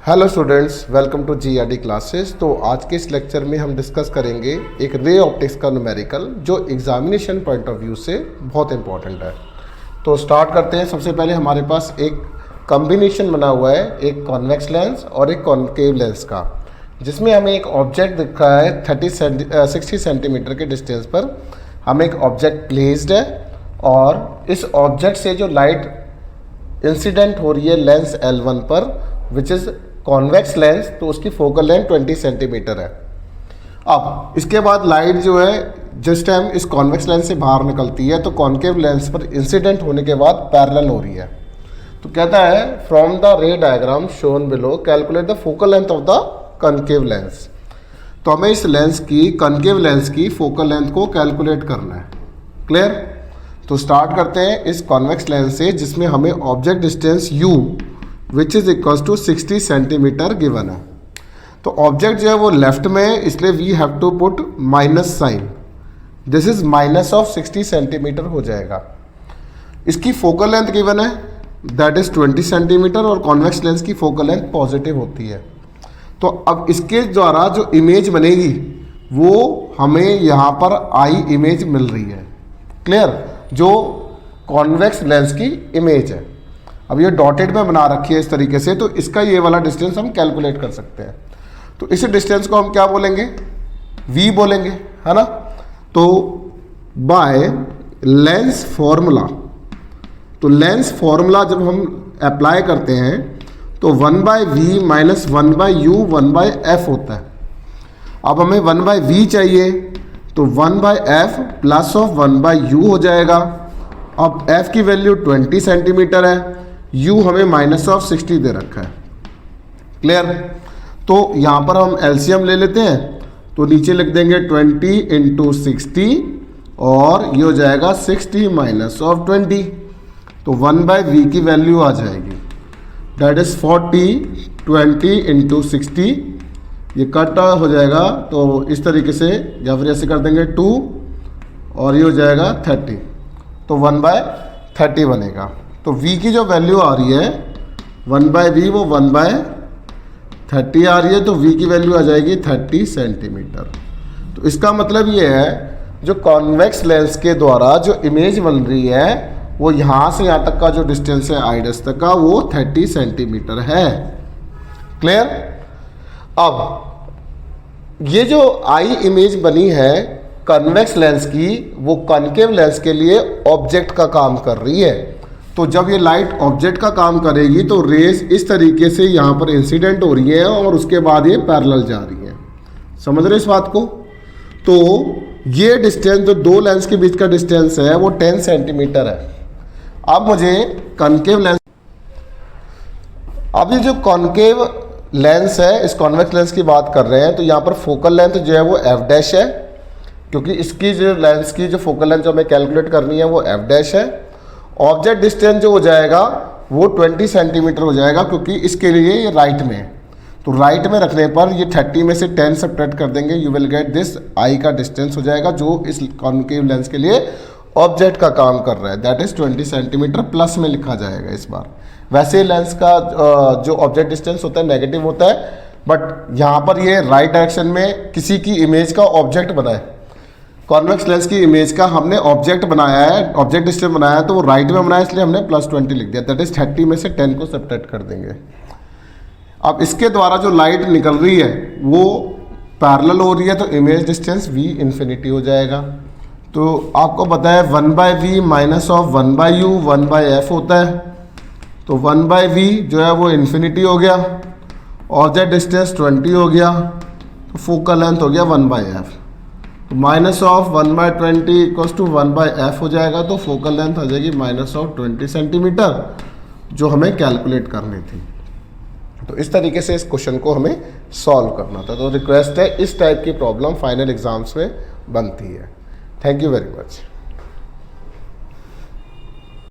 Hello students, welcome to GRD classes. तो आज के इस लेक्चर में हम डिस्कस करेंगे एक रे ऑप्टिक्स का न्यूमेरिकल जो एग्जामिनेशन पॉइंट ऑफ व्यू से बहुत इंपॉर्टेंट है। तो स्टार्ट करते हैं। सबसे पहले हमारे पास एक कॉम्बिनेशन बना हुआ है, एक कॉन्वेक्स लेंस और एक कॉनकेव लेंस का, जिसमें हमें एक ऑब्जेक्ट दिख रहा है 60 सेंटीमीटर के डिस्टेंस पर हमें एक ऑब्जेक्ट प्लेस्ड है और इस ऑब्जेक्ट से जो लाइट इंसिडेंट हो रही है लेंस L1 पर, विच इज़ कॉन्वेक्स लेंस, तो उसकी फोकल लेंथ 20 सेंटीमीटर है। अब इसके बाद लाइट जो है जिस टाइम इस कॉन्वेक्स लेंस से बाहर निकलती है तो कॉनकेव लेंस पर इंसिडेंट होने के बाद पैरेलल हो रही है। तो कहता है फ्रॉम द रे diagram shown below calculate the focal length of the concave lens. तो हमें इस लेंस की, कॉनकेव लेंस की फोकल लेंथ को कैलकुलेट करना है। क्लियर? तो स्टार्ट करते हैं इस कॉन्वेक्स लेंस से जिसमें हमें object distance u which is equals to 60 centimetre given है। तो ऑब्जेक्ट जो है वो लेफ्ट में है, इसलिए we have to put minus sign. This is minus of 60 centimetre हो जाएगा। इसकी फोकल लेंथ गिवन है, दैट इज 20 सेंटीमीटर, और कॉन्वेक्स लेंस की फोकल लेंथ पॉजिटिव होती है। तो अब इसके द्वारा जो इमेज बनेगी वो हमें यहाँ पर आई इमेज मिल रही है। क्लियर? जो कॉन्वेक्स लेंस की इमेज है। अब ये डॉटेड में बना रखी है इस तरीके से, तो इसका ये वाला डिस्टेंस हम कैलकुलेट कर सकते हैं। तो इस डिस्टेंस को हम क्या बोलेंगे? v बोलेंगे, है ना। तो बाय लेंस फॉर्मूला, तो लेंस फॉर्मूला जब हम अप्लाई करते हैं तो 1/v माइनस 1/u 1/f होता है। अब हमें 1/v चाहिए तो 1/f प्लस ऑफ 1/u हो जाएगा। अब f की वैल्यू 20 सेंटीमीटर है, u हमें माइनस ऑफ 60 दे रखा है। क्लियर? तो यहाँ पर हम एलसीएम ले लेते हैं, तो नीचे लिख देंगे 20 इंटू 60 और ये हो जाएगा 60 माइनस ऑफ 20, तो 1/v की वैल्यू आ जाएगी, दैट इज 40। 20 इंटू 60 ये कट हो जाएगा, तो इस तरीके से या फिर ऐसे कर देंगे 2 और ये हो जाएगा 30, तो 1/30 बनेगा। तो v की जो वैल्यू आ रही है 1/v वो 1/30 आ रही है, तो v की वैल्यू आ जाएगी 30 सेंटीमीटर। तो इसका मतलब ये है जो कॉन्वेक्स लेंस के द्वारा जो इमेज बन रही है वो यहाँ से यहाँ तक का जो डिस्टेंस है आइडस तक का वो 30 सेंटीमीटर है। क्लियर? अब ये जो आई इमेज बनी है कॉन्वेक्स लेंस की, वो कॉनकेव लेंस के लिए ऑब्जेक्ट का काम कर रही है। तो जब ये लाइट ऑब्जेक्ट का काम करेगी तो रेस इस तरीके से यहाँ पर इंसिडेंट हो रही है और उसके बाद ये पैरेलल जा रही है। समझ रहे इस बात को? तो ये डिस्टेंस जो दो लेंस के बीच का डिस्टेंस है वो 10 सेंटीमीटर है। अब मुझे कॉनकेव लेंस, अब ये जो कॉनकेव लेंस है इस कॉन्वेक्स लेंस की बात कर रहे हैं, तो यहाँ पर फोकल लेंथ जो है वो f डैश है, क्योंकि इसकी जो लेंस की जो फोकल लेंथ जो हमें कैलकुलेट करनी है वो f डैश है। ऑब्जेक्ट डिस्टेंस जो हो जाएगा वो 20 सेंटीमीटर हो जाएगा, क्योंकि इसके लिए ये राइट में है। तो राइट में रखने पर ये 30 में से 10 सब्ट्रैक्ट कर देंगे, you will get this I का डिस्टेंस हो जाएगा जो इस कॉनकेव लेंस के लिए ऑब्जेक्ट का काम कर रहा है, दैट इज 20 सेंटीमीटर प्लस में लिखा जाएगा इस बार। वैसे लेंस का जो ऑब्जेक्ट डिस्टेंस होता है नेगेटिव होता है, बट यहाँ पर ये राइट डायरेक्शन में किसी की इमेज का ऑब्जेक्ट बना है, कॉन्वेक्स लेंस की इमेज का हमने ऑब्जेक्ट बनाया है, ऑब्जेक्ट डिस्टेंस बनाया है, तो वो राइट में बनाया इसलिए हमने +20 लिख दिया, दैट इज 30 में से 10 को सब्ट्रैक्ट कर देंगे। अब इसके द्वारा जो लाइट निकल रही है वो पैरेलल हो रही है, तो इमेज डिस्टेंस v इन्फिनिटी हो जाएगा। तो आपको पता है 1/v minus of 1/u 1/f होता है, तो 1/v जो है वो इन्फिनिटी हो गया, ऑब्जेक्ट डिस्टेंस 20 हो गया, तो फोकल लेंथ हो गया 1/f, तो minus of 1/20 equals to 1/f हो जाएगा, तो फोकल लेंथ आ जाएगी माइनस ऑफ 20 सेंटीमीटर जो हमें कैलकुलेट करनी थी। तो इस तरीके से इस क्वेश्चन को हमें सॉल्व करना था। तो रिक्वेस्ट है इस टाइप की प्रॉब्लम फाइनल एग्जाम्स में बनती है। Thank you very much.